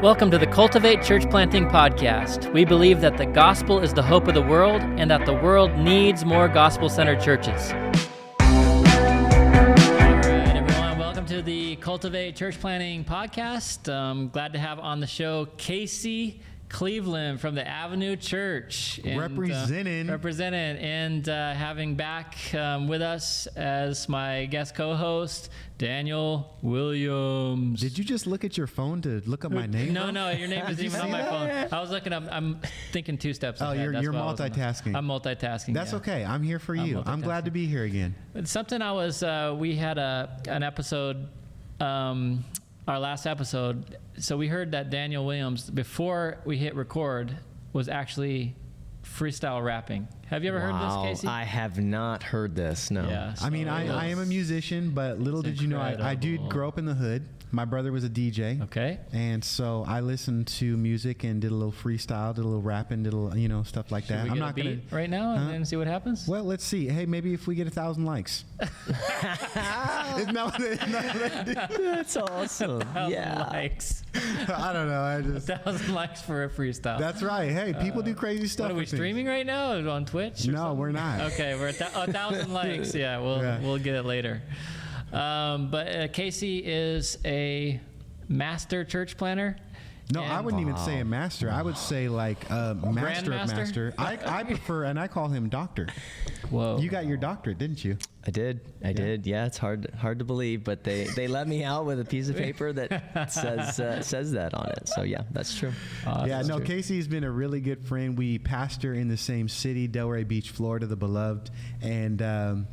Welcome to the Cultivate Church Planting Podcast. We believe that the gospel is the hope of the world and that the world needs more gospel-centered churches. All right, everyone, welcome to the Cultivate Church Planting Podcast. I'm glad to have on the show Casey Cleveland from the Avenue Church. Representing and having back with us as my guest co-host, Daniel Williams. Did you just look at your phone to look up my name? No, your name isn't even on my phone. I was looking up, I'm thinking two steps ahead. You're multitasking. I'm multitasking. That's okay. I'm here for you. I'm glad to be here again. It's something we had an episode, our last episode. So we heard that Daniel Williams, before we hit record, was actually freestyle rapping. Have you ever heard this, Casey? I have not heard this, no. Yeah, I mean, I am a musician, but little did you know, I did grow up in the hood. My brother was a DJ. Okay. And so I listened to music and did a little freestyle, did a little rapping, did a little, stuff like that. I'm not going to right now and see what happens. Well, let's see. Hey, maybe if we get 1,000 likes. That's awesome. 1,000 likes. I don't know. 1,000 likes for a freestyle. That's right. Hey, people do crazy stuff. What, are we streaming right now on Twitch? No, we're not. Okay, we're at 1,000 likes. Yeah, we'll get it later. But Casey is a master church planter. No, I wouldn't even say a master. I would say like a master of master. I prefer, and I call him doctor. Whoa. You got your doctorate, didn't you? I did. Yeah, it's hard to believe, but they let me out with a piece of paper that says that on it. So yeah, that's true. True. Casey's been a really good friend. We pastor in the same city, Delray Beach, Florida, the beloved, and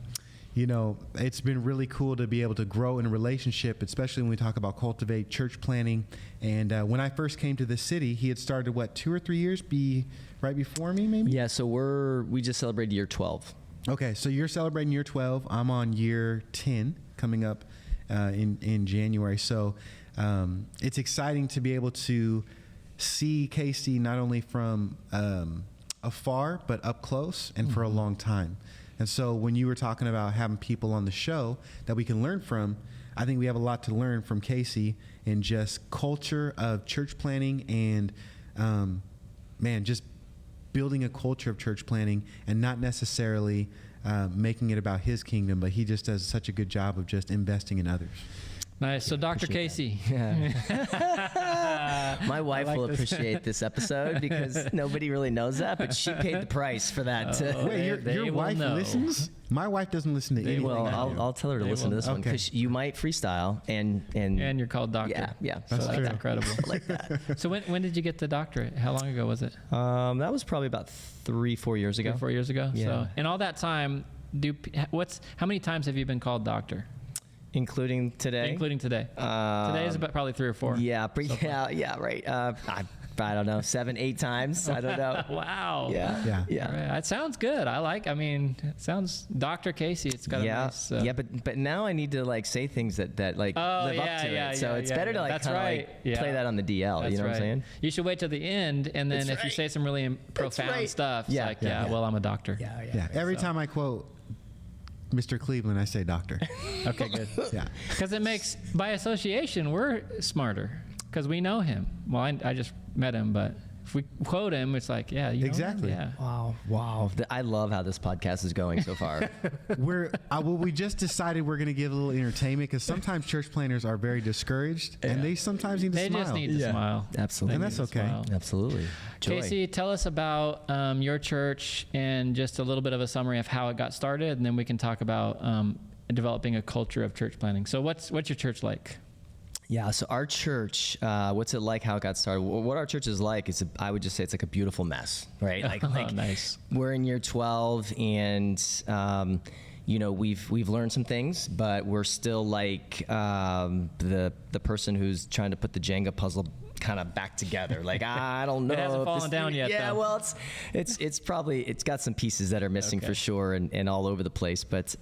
it's been really cool to be able to grow in a relationship, especially when we talk about Cultivate Church Planting. And when I first came to this city, he had started, 2 or 3 years right before me, maybe? Yeah, so we just celebrated year 12. Okay, so you're celebrating year 12. I'm on year 10 coming up in January. So it's exciting to be able to see Casey not only from afar, but up close and for a long time. And so when you were talking about having people on the show that we can learn from, I think we have a lot to learn from Casey in just culture of church planting and, just building a culture of church planting and not necessarily making it about his kingdom, but he just does such a good job of just investing in others. Nice. So Dr. Casey. Yeah. My wife will appreciate this episode because nobody really knows that, but she paid the price for that. Wait, your wife listens? My wife doesn't listen to anything. Well, I'll tell her to listen to this one because you might freestyle and you're called doctor. Yeah. That's so true. That's incredible. Like that. So when did you get the doctorate? How long ago was it? That was probably about 3-4 years ago. 4 years ago. Yeah. So in all that time, how many times have you been called doctor? Including today? Today is about probably 3 or 4. Yeah, right. I don't know, 7-8 times. I don't know. Wow. Yeah. Right. It sounds good. It sounds Dr. Casey. It's got a nice. But now I need to say things that live up to it. So it's better to play that on the DL. That's you know what I'm saying? You should wait till the end, and then if you say some really profound stuff, it's well, I'm a doctor. Yeah. Every time I quote Mr. Cleveland, I say doctor. Okay, good. Yeah. Because it makes, by association, we're smarter because we know him. Well, I just met him, but if we quote him, it's like, exactly. Yeah. Wow. I love how this podcast is going so far. We just decided we're going to give a little entertainment because sometimes church planners are very discouraged and they sometimes need to smile. They just need to smile. Absolutely. And that's okay. Absolutely. Joy. Casey, tell us about your church and just a little bit of a summary of how it got started, and then we can talk about developing a culture of church planting. So what's your church like? Yeah, so our church, what's it like, how it got started? What our church is like is, I would just say it's like a beautiful mess, right? Nice. We're in year 12 and, we've learned some things, but we're still like the person who's trying to put the Jenga puzzle kind of back together. I don't know. It hasn't fallen down yet. Yeah, though. well, it's probably, it's got some pieces that are missing for sure and all over the place. But,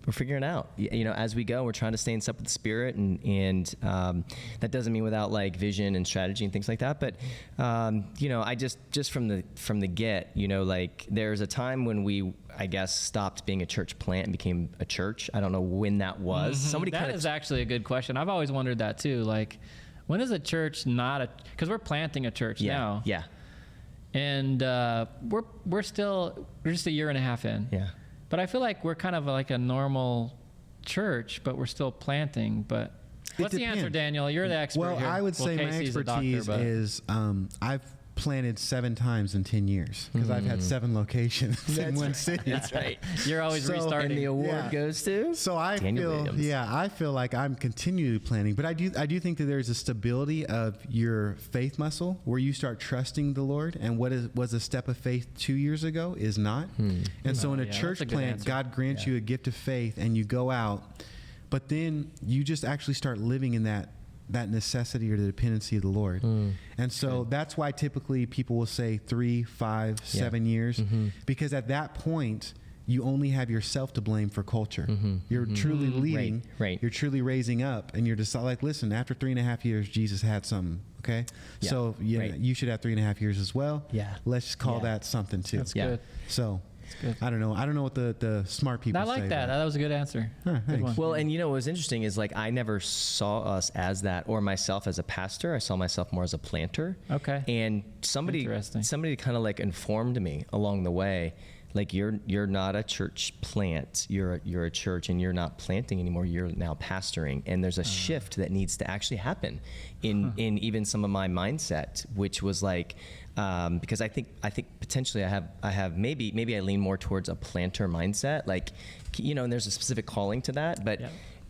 we're figuring it out, as we go. We're trying to stay in step with the Spirit, and that doesn't mean without vision and strategy and things like that. But I just from the get, there's a time when we, I guess, stopped being a church plant and became a church. I don't know when that was. Mm-hmm. That is actually a good question. I've always wondered that too. when is a church not because we're planting a church now. Yeah. And we're just a year and a half in. Yeah. But I feel like we're kind of like a normal church, but we're still planting. But what's the answer, Daniel? You're the expert Well, here. I would say my expertise is I've planted 7 times in 10 years because I've had 7 locations in one city. That's right. You're always restarting. And the award goes to? So I Daniel Williams. I feel like I'm continually planning, but I do think that there's a stability of your faith muscle where you start trusting the Lord, and what was a step of faith 2 years ago is not. And so in a church plant, God grants you a gift of faith, and you go out, but then you just actually start living in that necessity or the dependency of the Lord. And so that's why typically people will say 3, 5, 7 years, because at that point you only have yourself to blame for culture. You're truly leading, right. You're truly raising up, and you're just like, listen, after 3.5 years, Jesus had something. Okay. Yeah. So you should have 3.5 years as well. Yeah. Let's just call that something too. That's good. So Good. I don't know what the smart people say. I like that. That was a good answer. Good one. Well, and what was interesting is like I never saw us as that, or myself as a pastor. I saw myself more as a planter. Okay. And somebody kind of like informed me along the way, like you're not a church plant. You're a church, and you're not planting anymore. You're now pastoring, and there's a shift that needs to actually happen in even some of my mindset, which was like. Because I think potentially I have maybe I lean more towards a planter mindset, like, and there's a specific calling to that, but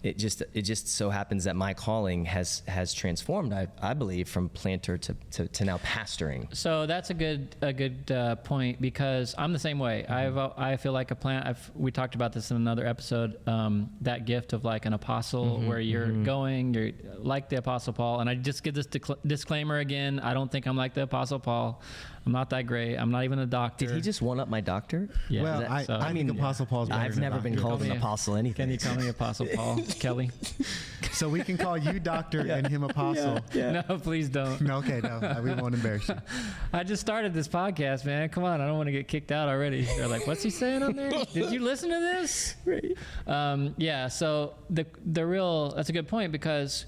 it just so happens that my calling has transformed, I believe, from planter to now pastoring. So that's a good point, because I'm the same way. I feel like a plant. We talked about this in another episode. That gift of like an apostle, where you're like the Apostle Paul. And I just give this disclaimer again. I don't think I'm like the Apostle Paul. I'm not that great. I'm not even a doctor. Did he just one up my doctor? Yeah. Well, I think Apostle Paul's better I've than never been called an apostle anything. Can you call me Apostle Paul, Kelly? So we can call you doctor and him apostle. No, please don't. No, okay, no, we won't embarrass you. I just started this podcast, man. Come on, I don't want to get kicked out already. They're like, what's he saying on there? Did you listen to this? Right. So that's a good point, because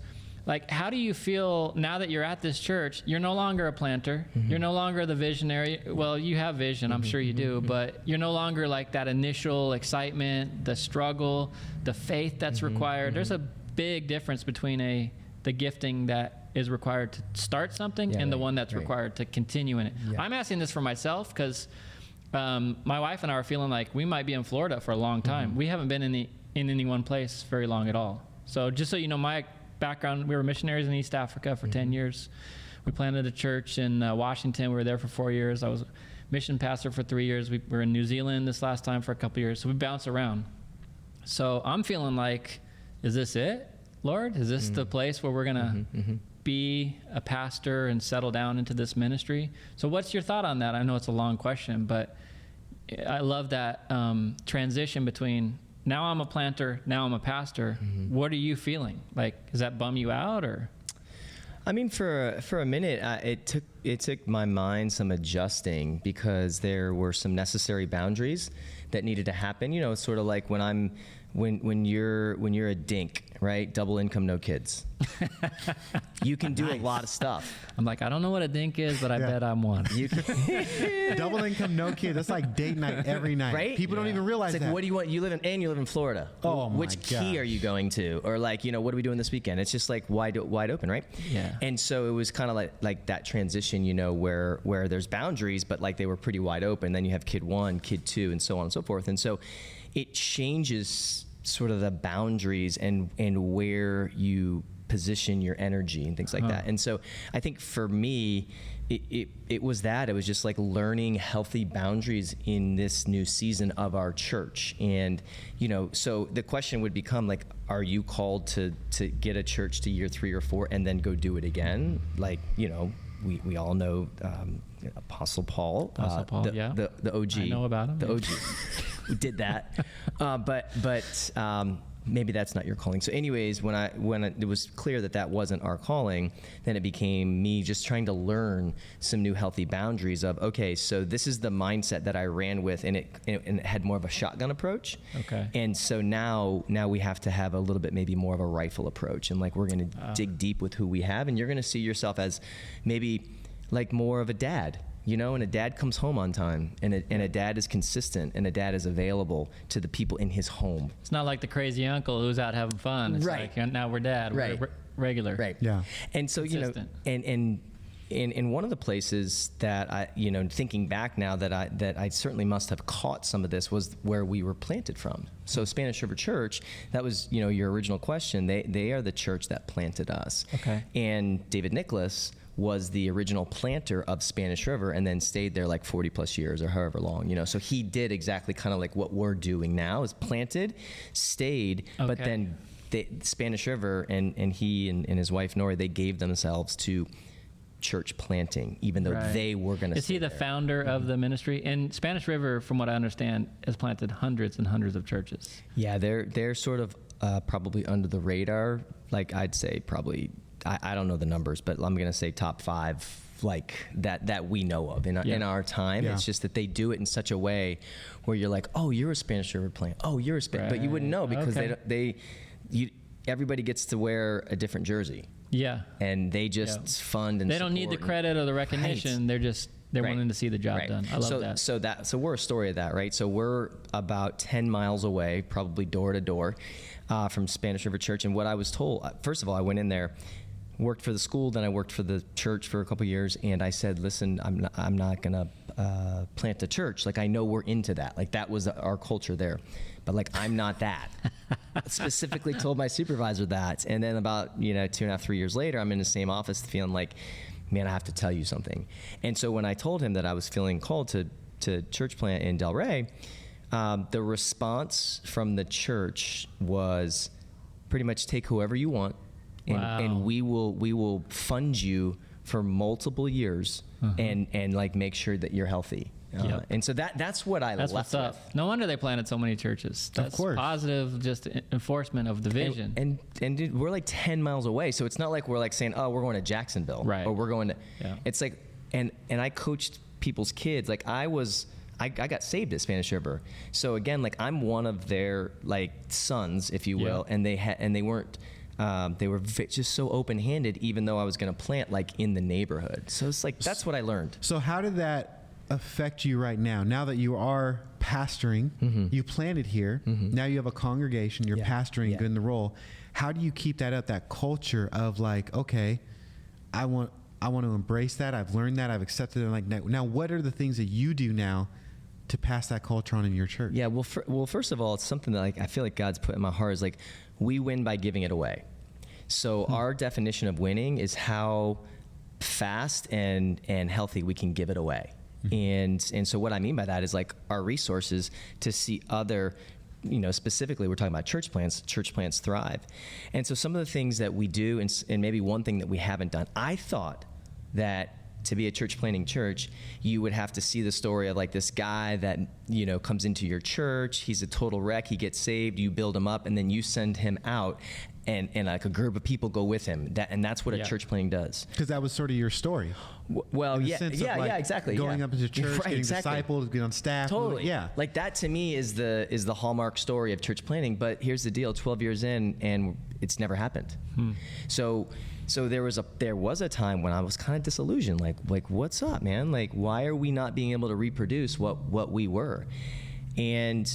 like, how do you feel now that you're at this church? You're no longer a planter. You're no longer the visionary. Well, you have vision, I'm sure you do, but you're no longer like that initial excitement, the struggle, the faith that's required. There's a big difference between the gifting that is required to start something and the one that's required to continue in it. Yeah. I'm asking this for myself because my wife and I are feeling like we might be in Florida for a long time. We haven't been in any one place very long at all. So just so you know, my background, we were missionaries in East Africa for 10 years. We planted a church in Washington. We were there for 4 years. I was a mission pastor for 3 years. We were in New Zealand this last time for a couple years. So we bounce around. So I'm feeling like, is this it, Lord? Is this the place where we're going to be a pastor and settle down into this ministry? So what's your thought on that? I know it's a long question, but I love that transition between now I'm a planter, now I'm a pastor. What are you feeling? Like, does that bum you out, or? I mean, for a minute, it took my mind some adjusting, because there were some necessary boundaries that needed to happen. It's sort of like when you're a dink, right? Double income, no kids. You can do a lot of stuff. I'm like, I don't know what a dink is, but I bet I'm one. You can Double income, no kids. That's like date night every night. Right? People don't even realize it's like, that. what do you want? You live in Florida. Oh my Which key are you going to? Or like, what are we doing this weekend? It's just like wide open, right? Yeah. And so it was kind of like that transition, where there's boundaries, but like they were pretty wide open. Then you have kid 1, kid 2, and so on and so forth. And so it changes sort of the boundaries and where you position your energy and things like that. And so I think for me, it was that. It was just like learning healthy boundaries in this new season of our church. And, so the question would become like, are you called to get a church to year 3 or 4 and then go do it again? Like, we all know Apostle Paul. The OG. I know about him. The OG. We did that. But maybe that's not your calling. So anyways, when it was clear that that wasn't our calling, then it became me just trying to learn some new healthy boundaries of, okay, so this is the mindset that I ran with, and it had more of a shotgun approach. Okay. And so now we have to have a little bit maybe more of a rifle approach, and like we're going to dig deep with who we have, and you're going to see yourself as maybe like more of a dad. You know, and a dad comes home on time, and a dad is consistent, and a dad is available to the people in his home. It's not like the crazy uncle who's out having fun. It's Right. like, now we're dad. Right. We're regular. Right. Yeah. And so, Consistent. and in one of the places that I, thinking back now that I certainly must have caught some of this was where we were planted from. So Spanish River Church, that was, your original question. They are the church that planted us. Okay. And David Nicholas was the original planter of Spanish River and then stayed there like 40 plus years or however long, so he did exactly kind of like what we're doing now, is planted, stayed, Okay. but then Spanish River and he and his wife Nori, they gave themselves to church planting, even though Right. they were going to. Is he the founder of the ministry? And Spanish River, from what I understand, has planted hundreds and hundreds of churches. Yeah, they're sort of probably under the radar. Like I'd say probably, I don't know the numbers, but I'm going to say top 5 like that we know of in our time. Yeah. It's just that they do it in such a way where you're like, oh, you're a Spanish River plant. Oh, you're a Spanish, but you wouldn't know because Okay. everybody gets to wear a different jersey. Yeah. And they just fund and They don't need the support credit or the recognition. Right. They're Right. wanting to see the job Right. done. I love that. So we're a story of that, right? So we're about 10 miles away, probably door to door, from Spanish River Church. And what I was told, first of all, I went in there, worked for the school, then I worked for the church for a couple of years, and I said, listen, I'm not gonna plant a church. Like, I know we're into that. Like, that was our culture there, but like, I'm not that. Specifically told my supervisor that. And then about 2.5, 3 years later, I'm in the same office feeling like, man, I have to tell you something. And so when I told him that I was feeling called to church plant in Del Rey, the response from the church was pretty much take whoever you want, and, Wow. and we will fund you for multiple years, and like make sure that you're healthy. Yep. And so that's what I That's left what's up. with. No wonder they planted so many churches. That's course. positive, just enforcement of the vision. And dude, we're like 10 miles away, so it's not like we're like saying, oh, we're going to Jacksonville, Right. or we're going to. Yeah. It's like, and I coached people's kids. Like I got saved at Spanish River, so again, like I'm one of their like sons, if you will, Yeah. and they weren't. They were just so open-handed, even though I was going to plant like in the neighborhood. So it's like that's what I learned. So how did that affect you right now? Now that you are pastoring, you planted here, now you have a congregation, you're pastoring, Yeah. you're in the role. How do you keep that up, that culture of like, okay, I want to embrace that, I've learned that, I've accepted it. Like now what are the things that you do now to pass that culture on in your church? Yeah, well, first of all, it's something that like I feel like God's put in my heart is like we win by giving it away. So our definition of winning is how fast and healthy we can give it away. And so what I mean by that is like our resources to see other, specifically we're talking about church plants thrive. And so some of the things that we do, and maybe one thing that we haven't done, I thought that to be a church planting church, you would have to see the story of like this guy that, comes into your church, he's a total wreck, he gets saved, you build him up, and then you send him out and like a group of people go with him. That's what a church planting does. Because that was sort of your story. Well, In the yeah, sense of, like, exactly. Going yeah. up into church, Right, getting exactly. disciples, getting on staff. Totally. Yeah. Like that to me is the hallmark story of church planting. But here's the deal: 12 years in, and it's never happened. So there was a time when I was kind of disillusioned. Like what's up, man? Like why are we not being able to reproduce what we were? And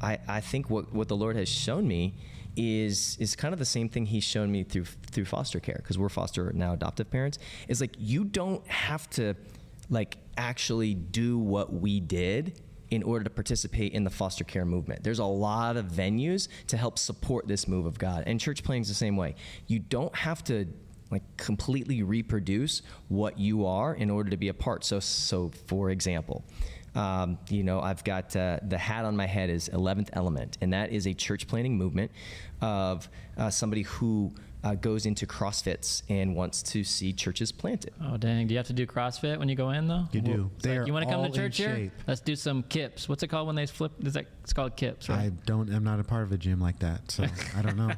I think what the Lord has shown me is kind of the same thing He's shown me through foster care, because we're foster now adoptive parents. Is like you don't have to like actually do what we did in order to participate in the foster care movement. There's a lot of venues to help support this move of God, and church planting is the same way. You don't have to like completely reproduce what you are in order to be a part. So for example, I've got the hat on my head is 11th Element, and that is a church planting movement of somebody who goes into CrossFits and wants to see churches planted. Oh, dang. Do you have to do CrossFit when you go in, though? You do. It's like, you want to come to church here? Let's do some kips. What's it called when they flip? It's called kips, right? I'm not a part of a gym like that, so I don't know.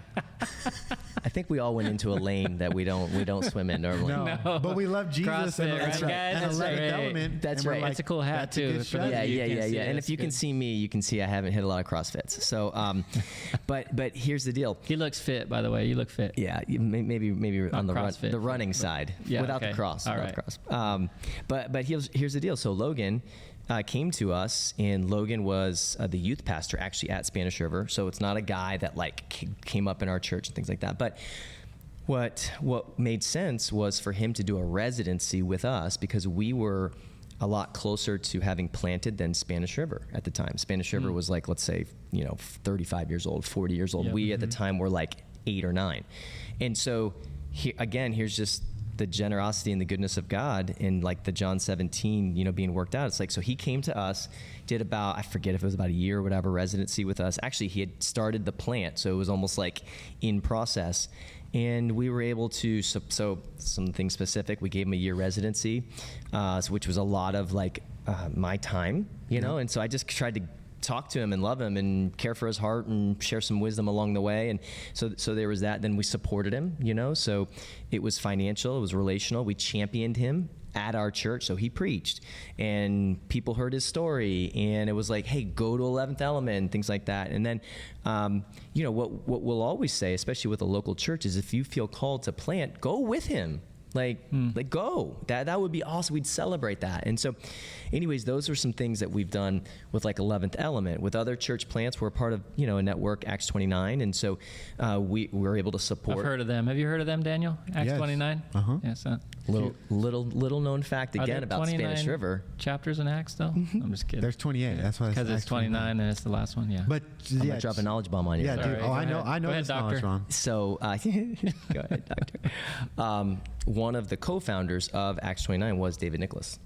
I think we all went into a lane that we don't swim in normally. No. But we love Jesus and CrossFit, right, guys? and 11th element. That's and we're right. like, It's a cool hat, that's a too. good For shot. Yeah. And if you can see me, you can see I haven't hit a lot of CrossFits. So, but here's the deal. He looks fit, by the way. You look fit. Yeah, maybe on CrossFit, the running side, yeah, without okay. the cross. All without right. the cross. But here's the deal. So Logan came to us, and Logan was the youth pastor actually at Spanish River. So it's not a guy that like came up in our church and things like that. But what made sense was for him to do a residency with us, because we were a lot closer to having planted than Spanish River at the time. Spanish River was like, let's say, 35 years old, 40 years old. Yep. We at the time were like 8 or 9. And so here's just the generosity and the goodness of God in like the John 17, being worked out. It's like, so he came to us, did about, I forget if it was about a year or whatever, residency with us. Actually, he had started the plant, so it was almost like in process. And we were able to, so something specific, we gave him a year residency, which was a lot of like my time, and so I just tried to talk to him and love him and care for his heart and share some wisdom along the way. And so there was that. Then we supported him, so it was financial, it was relational. We championed him at our church. So he preached and people heard his story, and it was like, hey, go to 11th Element, things like that. And then, what we'll always say, especially with a local church, is if you feel called to plant, go with him. Like go. That would be awesome. We'd celebrate that. And so anyways, those are some things that we've done with like 11th Element. With other church plants, we're part of, a network, Acts 29. And so we were able to support. I've heard of them. Have you heard of them, Daniel? Acts Yes. 29? Uh-huh. Yes. Little known fact again about Spanish River. Chapters in Acts, though? I'm just kidding. There's 28. That's why Because it's 29 and it's the last one, yeah. But I'm going to drop a knowledge bomb on you. Yeah, dude. Sorry, Oh, go I know. ahead. I know Go ahead, this knowledge, doctor. Ron. So, go ahead, doctor. One of the co-founders of Acts 29 was David Nicholas.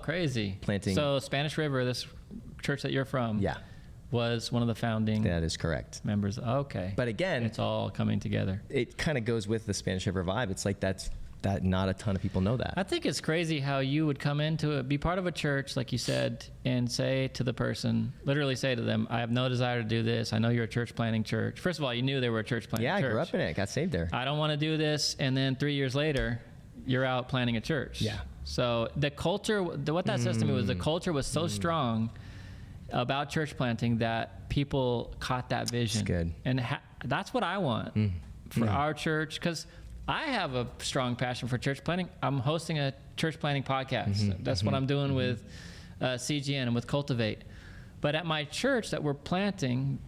Crazy. Planting. So Spanish River, this church that you're from, Yeah, was one of the founding that is correct. members. Okay. But again, It's all coming together. it kind of goes with the Spanish River vibe. It's like that not a ton of people know that. I think it's crazy how you would come into it, be part of a church, like you said, and say to the person, literally say to them, I have no desire to do this. I know you're a church planting church. First of all, you knew they were a church planting church. Yeah, I grew up in it. Got saved there. I don't want to do this. And then 3 years later, you're out planting a church. Yeah. So the culture, what that says to me was the culture was so strong about church planting that people caught that vision. That's good. And that's what I want for our church, because I have a strong passion for church planting. I'm hosting a church planting podcast. That's what I'm doing with CGN and with Cultivate. But at my church that we're planting,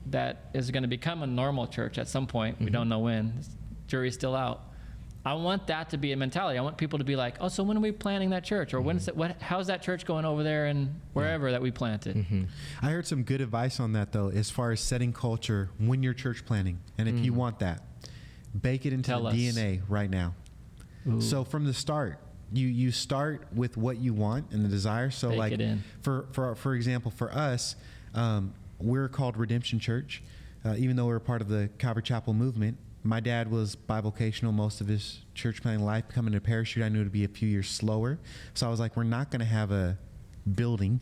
that is going to become a normal church at some point. We don't know when. Jury's still out. I want that to be a mentality. I want people to be like, oh, so when are we planting that church? Or when's how's that church going over there and wherever that we planted? I heard some good advice on that, though, as far as setting culture when you're church planting. And if you want that, bake it into Tell the us. DNA right now. Ooh. So from the start, you start with what you want and the desire. So Bake like it in. for example, for us, we're called Redemption Church, even though we're part of the Calvary Chapel movement. My dad was bivocational most of his church planting life. Becoming a parachute, I knew it would be a few years slower. So I was like, we're not going to have a building.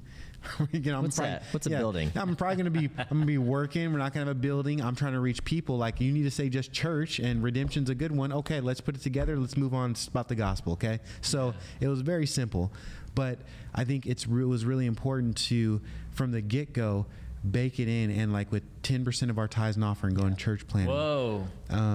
What's that? What's a building? I'm probably going to be working. We're not going to have a building. I'm trying to reach people. Like, you need to say just church, and Redemption's a good one. Okay, let's put it together. Let's move on about the gospel. Okay. So it was very simple, but I think it was really important to, from the get-go, bake it in, and like with 10% of our tithes and offering going church planting. Whoa.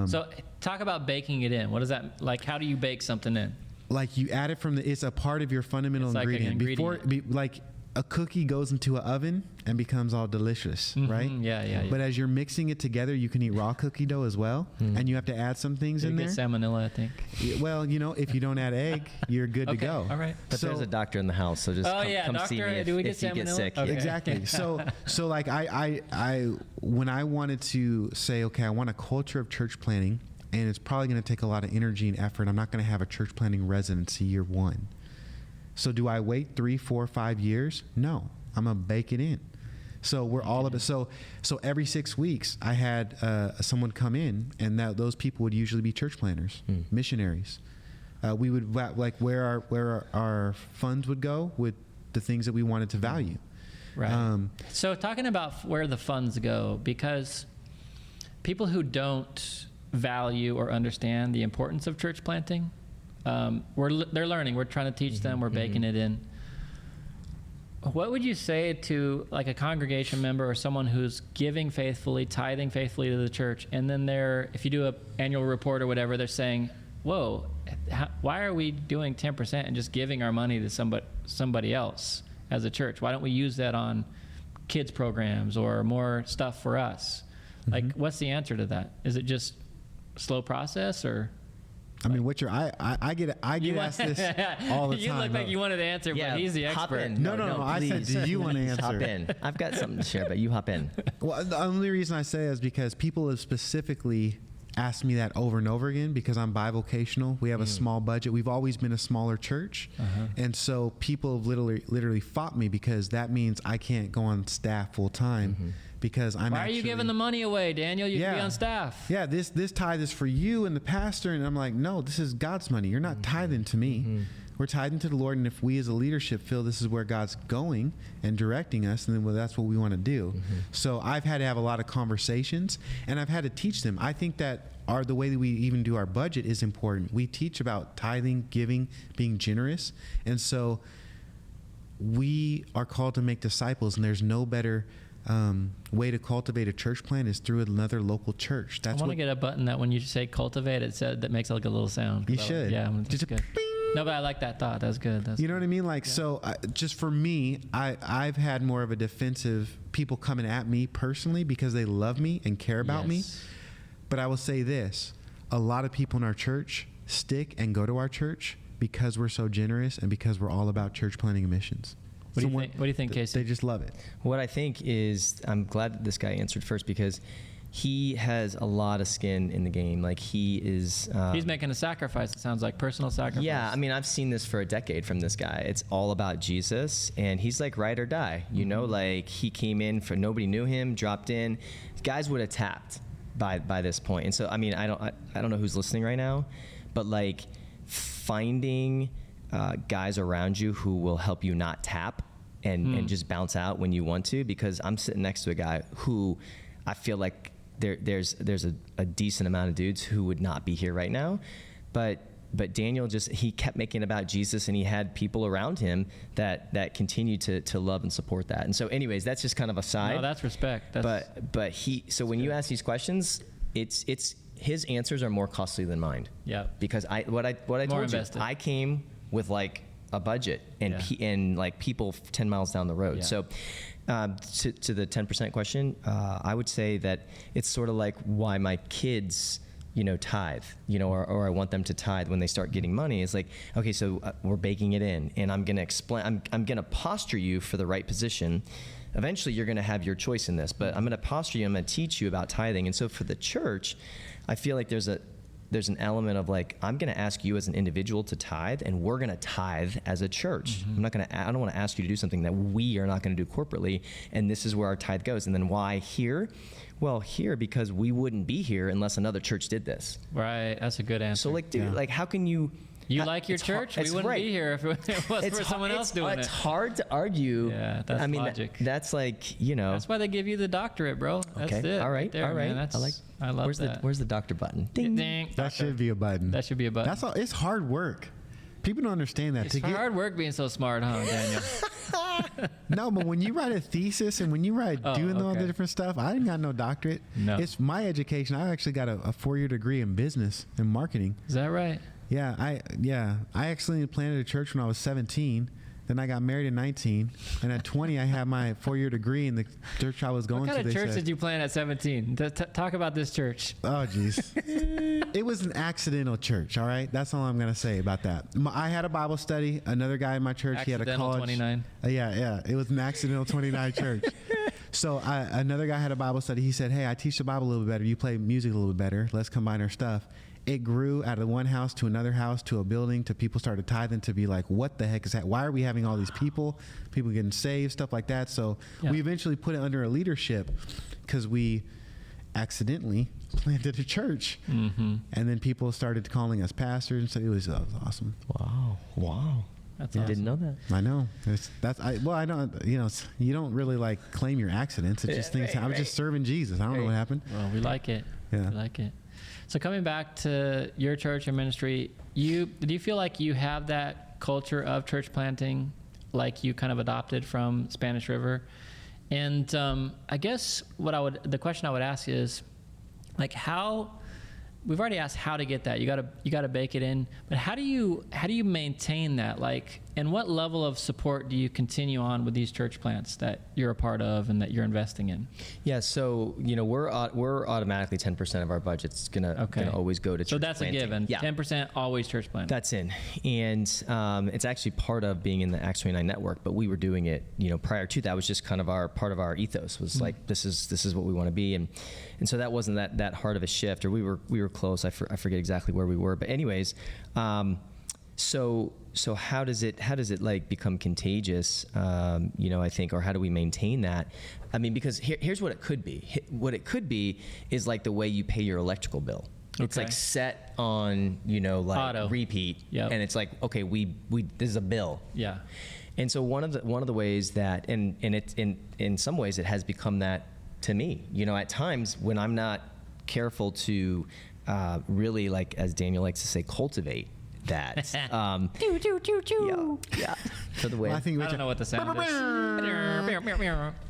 So talk about baking it in. What is that like? How do you bake something in? Like, you add it it's a part of your fundamental It's like an ingredient. Like a cookie goes into an oven and becomes all delicious, right? Yeah. But as you're mixing it together, you can eat raw cookie dough as well, and you have to add some things in You there. get salmonella, I think. Well, if you don't add egg, you're good to Okay, go. all right. But there's a doctor in the house, so just come see doctor, me do we get if you get salmonella? sick. Okay. Exactly. So like I when I wanted to say, okay, I want a culture of church planting, and it's probably going to take a lot of energy and effort. I'm not going to have a church planting residency year one. So do I wait 3, 4, 5 years? No, I'm going to bake it in. So we're all of it. So every 6 weeks I had someone come in, and those people would usually be church planters, missionaries. We would like where our funds would go with the things that we wanted to value. Right. So talking about where the funds go, because people who don't value or understand the importance of church planting, they're learning. We're trying to teach them. We're baking it in. What would you say to like a congregation member or someone who's giving faithfully, tithing faithfully to the church, and then if you do an annual report or whatever, they're saying, whoa, why are we doing 10% and just giving our money to somebody else as a church? Why don't we use that on kids programs or more stuff for us? Like, what's the answer to that? Is it just a slow process, or? I mean, I get asked this all the time. You look like you wanted to answer, but he's the expert. Hop in. No. I said, do you want to answer? Hop in. I've got something to share, but you hop in. Well, the only reason I say is because people have specifically asked me that over and over again, because I'm bivocational. We have a small budget. We've always been a smaller church. And so people have literally fought me, because that means I can't go on staff full time. Because I'm Why are you giving the money away, Daniel? You can be on staff. Yeah, this tithe is for you and the pastor. And I'm like, no, this is God's money. You're not tithing to me. We're tithing to the Lord. And if we as a leadership feel this is where God's going and directing us, then that's what we want to do. So I've had to have a lot of conversations, and I've had to teach them. I think that the way that we even do our budget is important. We teach about tithing, giving, being generous. And so we are called to make disciples, and there's no better way to cultivate a church plant is through another local church. I want to get a button that when you say cultivate, that makes like a little sound. You should. Just good. No, but I like that thought. That's good. You know what I mean? Like, so just for me, I've had more of a defensive people coming at me personally because they love me and care about me. But I will say this, a lot of people in our church stick and go to our church because we're so generous and because we're all about church planting and missions. What do you think, Casey? They just love it. What I think is, I'm glad that this guy answered first, because he has a lot of skin in the game. Like, he is... he's making a sacrifice, it sounds like, personal sacrifice. Yeah, I mean, I've seen this for a decade from this guy. It's all about Jesus, and he's like ride or die. You know, like, he came in for, nobody knew him, dropped in. Guys would have tapped by this point. And so, I mean, I don't know who's listening right now, but like, finding guys around you who will help you not tap and just bounce out when you want to, because I'm sitting next to a guy who I feel like there's a decent amount of dudes who would not be here right now, but Daniel he kept making it about Jesus, and he had people around him that continued to love and support that. And so anyways, that's just kind of a side. No, that's respect. When you ask these questions, it's his answers are more costly than mine. Yeah. Because what I told you, I came with like a budget and like people 10 miles down the road. Yeah. So to the 10% question, I would say that it's sort of like why my kids, tithe, or I want them to tithe when they start getting money. It's like, okay, so we're baking it in, and I'm going to explain, I'm going to posture you for the right position. Eventually you're going to have your choice in this, but I'm going to posture you, I'm going to teach you about tithing. And so for the church, I feel like there's an element of like, I'm going to ask you as an individual to tithe, and we're going to tithe as a church. I don't want to ask you to do something that we are not going to do corporately, and this is where our tithe goes. And then why here? Well, here because we wouldn't be here unless another church did this. Right, that's a good answer. So like, dude, like how can you... You like your church? We wouldn't be here if it was for someone else doing it. It's hard to argue. Yeah, that's logic. That's like, That's why they give you the doctorate, bro. That's it. All right. There, all right. Man. I love that. Where's the doctor button? Ding. Ding. That should be a button. That should be a button. That's all. It's hard work. People don't understand that. It's hard work being so smart, huh, Daniel? No, but when you write a thesis and when you write all the different stuff, I didn't got no doctorate. No. It's my education. I actually got a 4-year degree in business and marketing. Is that right? Yeah, I actually planted a church when I was 17. Then I got married at 19, and at 20 I had my 4-year degree in the church I was going to. What kind of church did you plant at 17? Talk about this church. Oh, jeez. It was an accidental church, all right? That's all I'm going to say about that. I had a Bible study. Another guy in my church, he had a college. 29. Yeah. It was an accidental 29 church. So another guy had a Bible study. He said, hey, I teach the Bible a little bit better. You play music a little bit better. Let's combine our stuff. it grew out of one house to another house to a building to people started tithing to be like, what the heck is that? Why are we having all these people getting saved, stuff like that? So we eventually put it under a leadership because we accidentally planted a church. And then people started calling us pastors. And so it was awesome. Wow. That's I awesome. didn't know that. I know. I know, you don't really like claim your accidents. It's just things. I was just serving Jesus. I don't know what happened. Well, we like it. Yeah. We like it. So coming back to your church and ministry, do you feel like you have that culture of church planting, like you kind of adopted from Spanish River? And I guess the question I would ask is, like, how? We've already asked how to get that. You gotta bake it in. But how do you maintain that? Like, and what level of support do you continue on with these church plants that you're a part of and that you're investing in? Yeah, so we're automatically 10% of our budget's gonna always go to church planting. So that's a given. Yeah. 10% always church planting. That's in, and it's actually part of being in the Acts 29 network. But we were doing it, prior to that was just kind of part of our ethos was like this is what we want to be, and so that wasn't that hard of a shift, or we were close. I forget exactly where we were, but anyways, so how does it like become contagious? I think, or how do we maintain that? I mean, because here's what it could be. What it could be is like the way you pay your electrical bill. It's like set on, like auto repeat, and it's like, okay, we this is a bill. Yeah. And so one of the ways that, and it's in some ways it has become that to me. At times when I'm not careful to really, like as Daniel likes to say, cultivate that. Yeah. For the way. Well, I don't know what the sound is.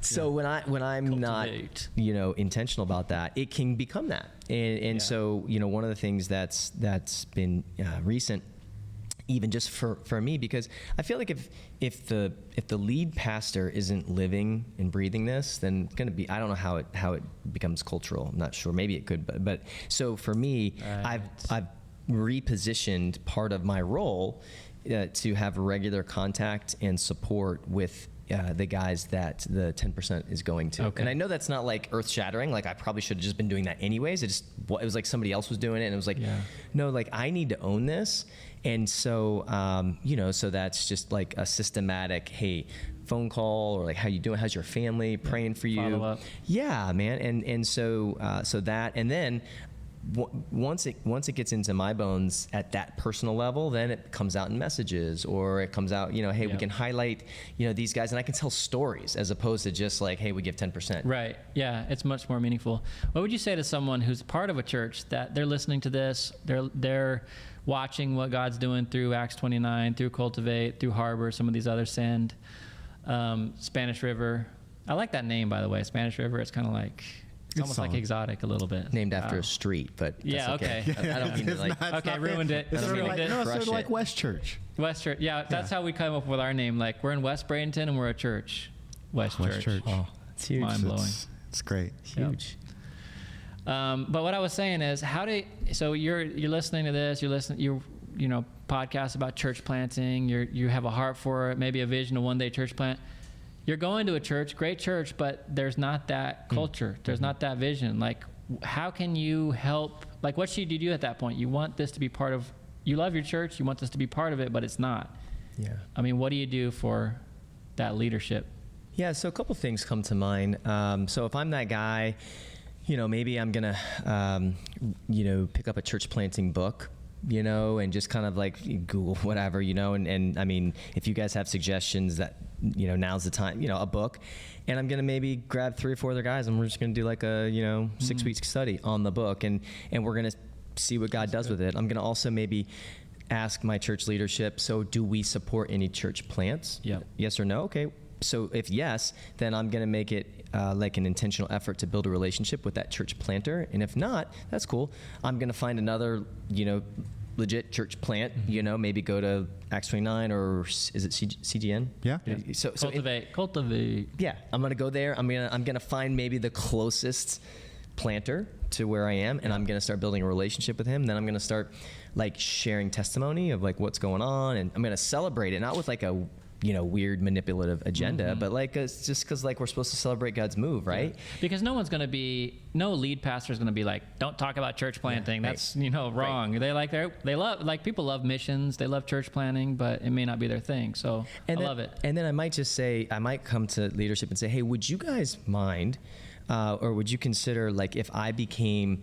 So when I'm not, intentional about that, it can become that. And so, one of the things that's been recent, even just for me, because I feel like if the lead pastor isn't living and breathing this, then it's going to be, I don't know how it becomes cultural. I'm not sure. Maybe it could, but so for me, right. I've repositioned part of my role to have regular contact and support with the guys that the 10% is going to. Okay. And I know that's not like earth shattering. Like I probably should have just been doing that anyways. It was like somebody else was doing it, and it was like, no, like I need to own this. And so, so that's just like a systematic, hey, phone call, or like, how you doing? How's your family? Praying for you. Follow up. Yeah, man. And so that, and then once it gets into my bones at that personal level, then it comes out in messages, or it comes out, hey, we can highlight, these guys, and I can tell stories as opposed to just like, hey, we give 10%. Right. Yeah. It's much more meaningful. What would you say to someone who's part of a church that they're listening to this, they're watching what God's doing through Acts 29, through Cultivate, through Harbor, some of these other Send, Spanish River. I like that name, by the way, Spanish River. It's kind of like, it's almost like exotic a little bit. Named after a street, but that's okay. I don't mean to like. Ruined it. It's sort of like West Church. West Church. Yeah, that's how we come up with our name. Like, we're in West Bradenton and we're a church. West Church. Oh, it's huge. Mind blowing. It's great. It's huge. But what I was saying is, so you're listening to this, podcasts about church planting, you have a heart for it, maybe a vision of one day church plant. You're going to a church, great church, but there's not that culture. There's not that vision. Like, how can you help? Like, what should you do at that point? You want this to be part of, you love your church, you want this to be part of it, but it's not. Yeah. I mean, what do you do for that leadership? Yeah, so a couple things come to mind. So if I'm that guy, maybe I'm going to, pick up a church planting book, and just kind of like Google whatever, and I mean, if you guys have suggestions that, now's the time, a book, and I'm going to maybe grab 3 or 4 other guys, and we're just going to do like a, 6-week study on the book, and we're going to see what God does with it. I'm going to also maybe ask my church leadership, so do we support any church plants? Yeah. Yes or no? Okay. So if yes, then I'm going to make it like an intentional effort to build a relationship with that church planter. And if not, that's cool. I'm going to find another, legit church plant, maybe go to Acts 29, or is it CGN? Yeah. So Cultivate. Yeah. I'm going to go there. I'm going to find maybe the closest planter to where I am, and I'm going to start building a relationship with him. Then I'm going to start like sharing testimony of like what's going on, and I'm going to celebrate it, not with like a weird manipulative agenda, but like it's just because like we're supposed to celebrate God's move, right? Yeah. Because no lead pastor is going to be like, don't talk about church planting. That's wrong. Right. They love people love missions, they love church planting, but it may not be their thing. So I love it. And then I might come to leadership and say, hey, would you guys mind, or would you consider like if I became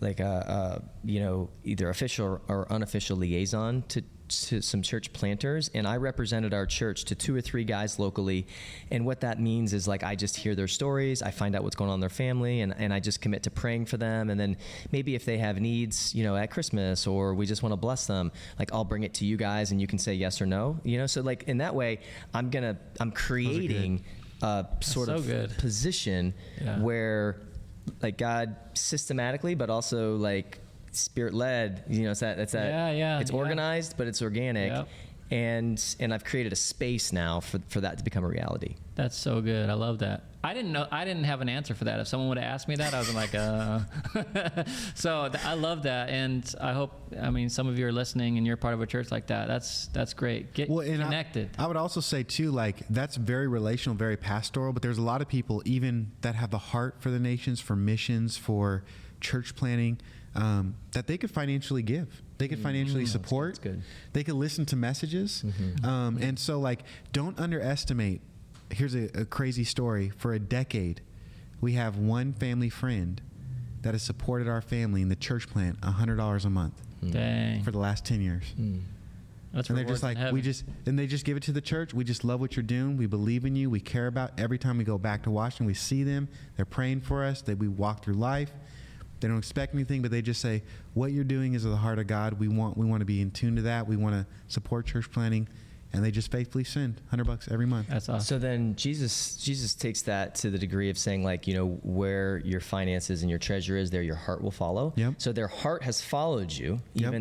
like a either official or unofficial liaison to some church planters, and I represented our church to 2 or 3 guys locally, and what that means is like I just hear their stories, I find out what's going on in their family, and I just commit to praying for them, and then maybe if they have needs at Christmas or we just want to bless them, like I'll bring it to you guys and you can say yes or no, so like in that way I'm creating a sort of position where like God systematically but also like Spirit-led, it's organized, but it's organic. Yep. And I've created a space now for that to become a reality. That's so good. I love that. I didn't have an answer for that. If someone would have asked me that, I was like, So I love that. And some of you are listening and you're part of a church like that. That's great. Get connected. I would also say too, like that's very relational, very pastoral, but there's a lot of people even that have the heart for the nations, for missions, for church planting, that they could financially give. They could financially support. That's good. They could listen to messages. And so like, don't underestimate. Here's a crazy story. For a decade, we have one family friend that has supported our family in the church plant $100 a month. Dang. For the last 10 years. That's and they're just like, they just give it to the church. We just love what you're doing. We believe in you. We care about every time we go back to Washington, we see them. They're praying for us, that we walk through life. They don't expect anything, but they just say, what you're doing is of the heart of God. We want to be in tune to that. We want to support church planting. And they just faithfully send $100 every month. That's awesome. So then Jesus takes that to the degree of saying like, where your finances and your treasure is, there your heart will follow. Yep. So their heart has followed you,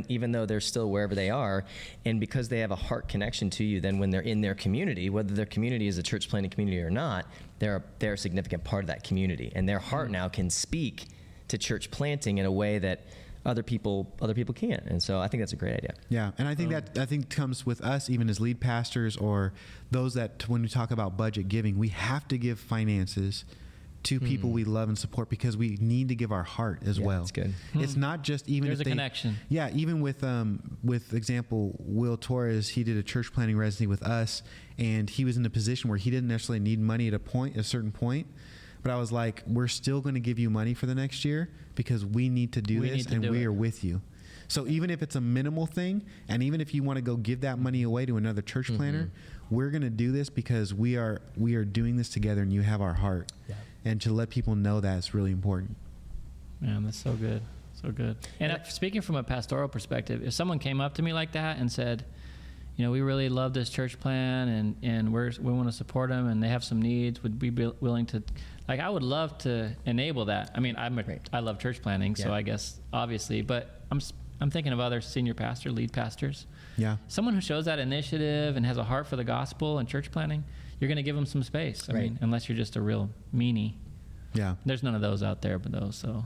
even though they're still wherever they are. And because they have a heart connection to you, then when they're in their community, whether their community is a church planting community or not, they're a significant part of that community. And their heart now can speak to church planting in a way that other people can't. And so I think that's a great idea. Yeah. And I think comes with us, even as lead pastors or those that when we talk about budget giving, we have to give finances to people we love and support because we need to give our heart as well. That's good. It's not just even there's a connection. Yeah. Even with example, Will Torres, he did a church planting residency with us and he was in a position where he didn't necessarily need money at a certain point. But I was like, we're still going to give you money for the next year because we need to do this and we are with you. So even if it's a minimal thing, and even if you want to go give that money away to another church planter, we're going to do this because we are doing this together and you have our heart. Yeah. And to let people know that is really important. Man, that's so good. So good. And speaking from a pastoral perspective, if someone came up to me like that and said, we really love this church plan and we want to support them and they have some needs, would we be willing to, like, I would love to enable that. I mean, I love church planting, so I guess obviously, but I'm thinking of other senior lead pastors. Yeah. Someone who shows that initiative and has a heart for the gospel and church planting, you're going to give them some space. I mean, unless you're just a real meanie. Yeah. There's none of those out there, but those, so.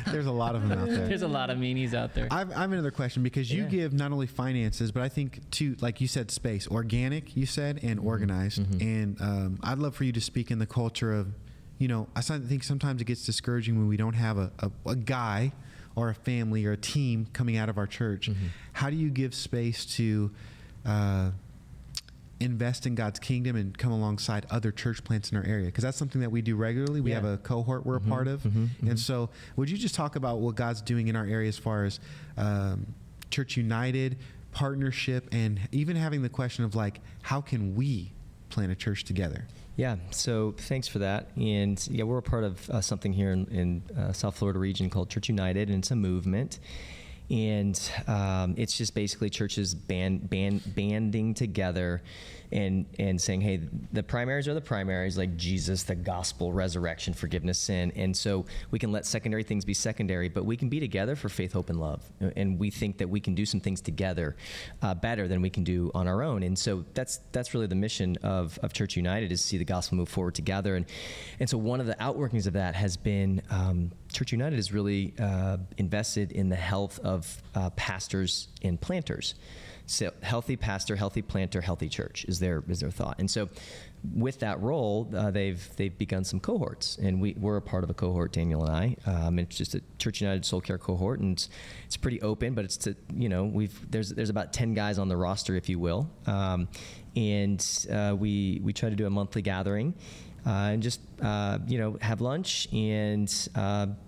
There's a lot of them out there. There's a lot of meanies out there. I have another question because you give not only finances, but I think too, like you said, space, organic, you said, and organized. And I'd love for you to speak in the culture of, I think sometimes it gets discouraging when we don't have a guy or a family or a team coming out of our church. How do you give space to invest in God's kingdom and come alongside other church plants in our area? Because that's something that we do regularly. We have a cohort we're a part of. And so would you just talk about what God's doing in our area as far as Church United, partnership, and even having the question of like, how can we plant a church together? Yeah, so thanks for that. And we're a part of something here in South Florida region called Church United, and it's a movement. And it's just basically churches banding together and saying, hey, the primaries are the primaries, like Jesus, the gospel, resurrection, forgiveness, sin. And so we can let secondary things be secondary, but we can be together for faith, hope, and love. And we think that we can do some things together better than we can do on our own. And so that's really the mission of Church United, is to see the gospel move forward together. And so one of the outworkings of that has been Church United is really invested in the health of pastors and planters. So healthy pastor, healthy planter, healthy church is their thought. And so with that role, they've begun some cohorts, and we're a part of a cohort, Daniel and I. It's just a Church United Soul Care cohort, and it's pretty open, but it's to, there's about 10 guys on the roster, if you will. And we try to do a monthly gathering. And just have lunch and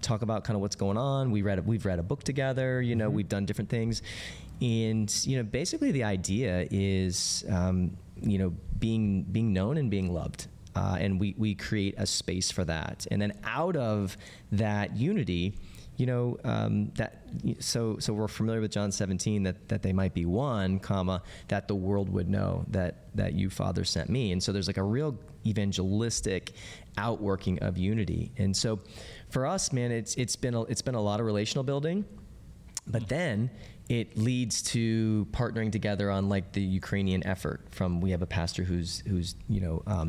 talk about kind of what's going on. We've read a book together. We've done different things, and basically the idea is being known and being loved, and we create a space for that. And then out of that unity, so we're familiar with John 17, that they might be one, that the world would know that you, Father, sent me. And so there's like a real evangelistic outworking of unity. And so for us, man, it's been a lot of relational building, but then it leads to partnering together on like the Ukrainian effort. We have a pastor who's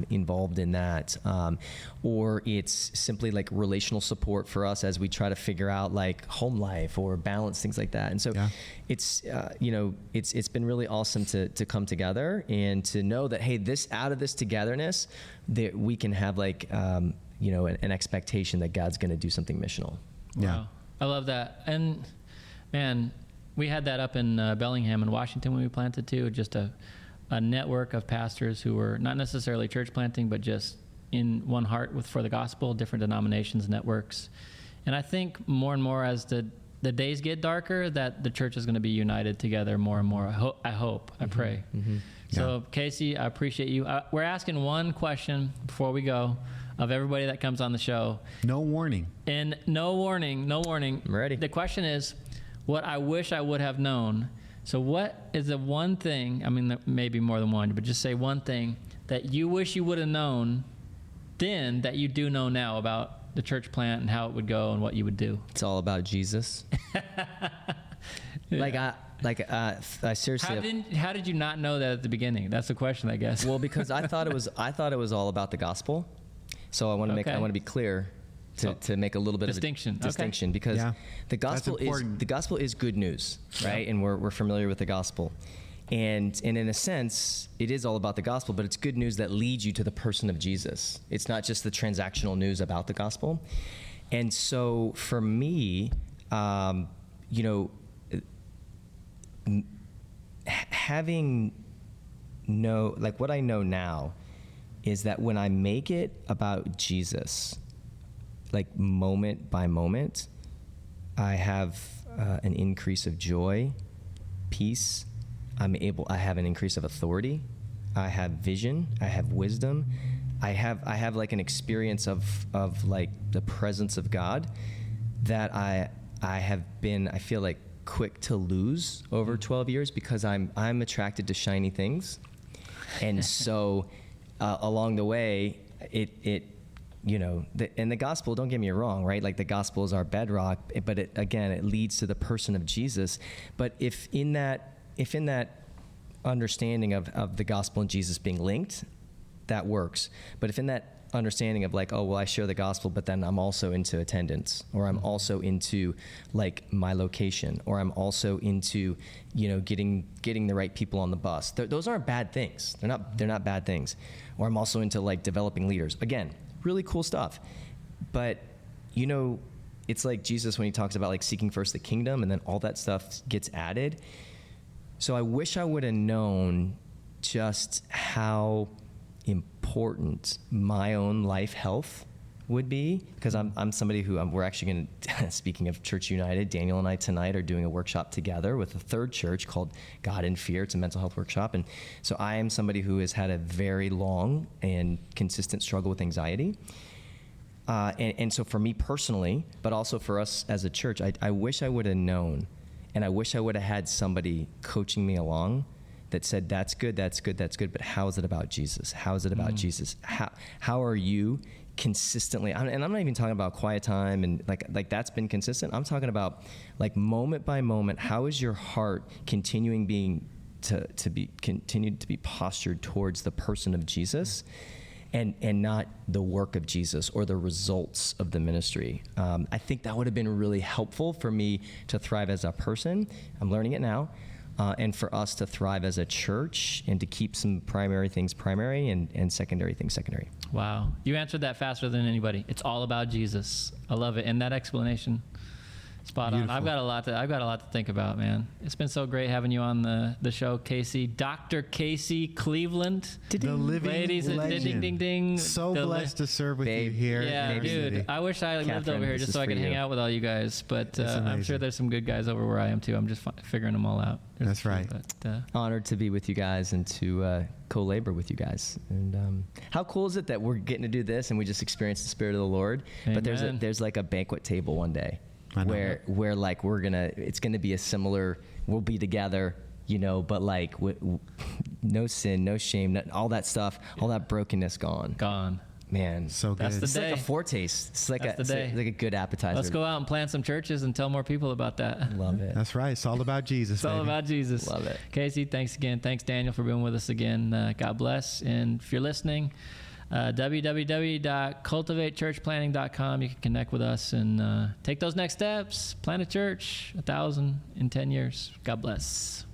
involved in that, or it's simply like relational support for us as we try to figure out like home life or balance, things like that. And so it's been really awesome to come together and to know that, hey, out of this togetherness, that we can have like an expectation that God's going to do something missional. Wow. I love that. And man, we had that up in Bellingham in Washington when we planted too, just a network of pastors who were not necessarily church planting, but just in one heart for the gospel, different denominations, networks. And I think more and more as the days get darker, that the church is going to be united together more and more. I hope, I pray. Mm-hmm. So Casey, I appreciate you. We're asking one question before we go of everybody that comes on the show. No warning. And no warning. I'm ready. The question is, what I wish I would have known. So what is the one thing, I mean, maybe more than one, but just say one thing that you wish you would have known then that you do know now about the church plant and how it would go and what you would do? It's all about Jesus. Yeah. I seriously. How did you not know that at the beginning? That's the question, I guess. Well, because I thought it was all about the gospel. So I want to be clear. To make a little bit distinction. of a distinction, because the gospel is good news, right? And we're familiar with the gospel, and in a sense, it is all about the gospel, but it's good news that leads you to the person of Jesus. It's not just the transactional news about the gospel. And so for me, what I know now is that when I make it about Jesus, like moment by moment, I have an increase of joy, peace. I have an increase of authority. I have vision. I have wisdom. I have like an experience of like the presence of God that I have been, I feel like, quick to lose over 12 years because I'm attracted to shiny things. And so along the way, and the gospel, don't get me wrong, right? Like the gospel is our bedrock, but it leads to the person of Jesus. But if in that understanding of the gospel and Jesus being linked, that works. But if in that understanding of like, oh, well, I share the gospel, but then I'm also into attendance, or I'm also into like my location, or I'm also into, getting the right people on the bus. Those aren't bad things. They're not bad things. Or I'm also into like developing leaders. Again, really cool stuff. But, it's like Jesus when he talks about like seeking first the kingdom, and then all that stuff gets added. So I wish I would have known just how important my own life health would be, because I'm somebody who we're actually going to, speaking of Church United, Daniel and I tonight are doing a workshop together with a third church called God in Fear. It's a mental health workshop. And so I am somebody who has had a very long and consistent struggle with anxiety. And so for me personally, but also for us as a church, I wish I would have known, and I wish I would have had somebody coaching me along that said, that's good, but how is it about Jesus? How is it about Jesus? How are you consistently, and I'm not even talking about quiet time and like that's been consistent. I'm talking about like moment by moment, how is your heart continued to be postured towards the person of Jesus and not the work of Jesus or the results of the ministry. I think that would have been really helpful for me to thrive as a person. I'm learning it now. and for us to thrive as a church and to keep some primary things primary and secondary things secondary. Wow. You answered that faster than anybody. It's all about Jesus. I love it. And that explanation, spot Beautiful. on. I've got a lot to think about, man. It's been so great having you on the show, Casey. Dr. Casey Cleveland. The living Ladies, legend. ding, ding, ding. So blessed to serve with you Babe. here. Yeah, in our dude. city. I wish I lived Catherine, over here this just is so I for could hang you. out with all you guys. But That's I'm amazing. sure there's some good guys over where I am too. I'm just figuring them all out. There's That's a few, right. But, Honored to be with you guys and to co-labor with you guys. And how cool is it that we're getting to do this and we just experience the Spirit of the Lord? But Amen. there's like a banquet table one day I know. where like it's gonna be a similar. We'll be together, but like no sin, no shame, all that stuff, all that brokenness gone. gone. Man, So good. That's the it's like day. a foretaste. It's like That's the day. like a good appetizer. Let's go out and plant some churches and tell more people about that. Love it. That's right. It's all about Jesus. It's all baby. about Jesus. Love it. Casey, thanks again. Thanks, Daniel, for being with us again. God bless. And if you're listening, www.cultivatechurchplanting.com. You can connect with us and take those next steps. Plant a church, 1,000 in 10 years. God bless.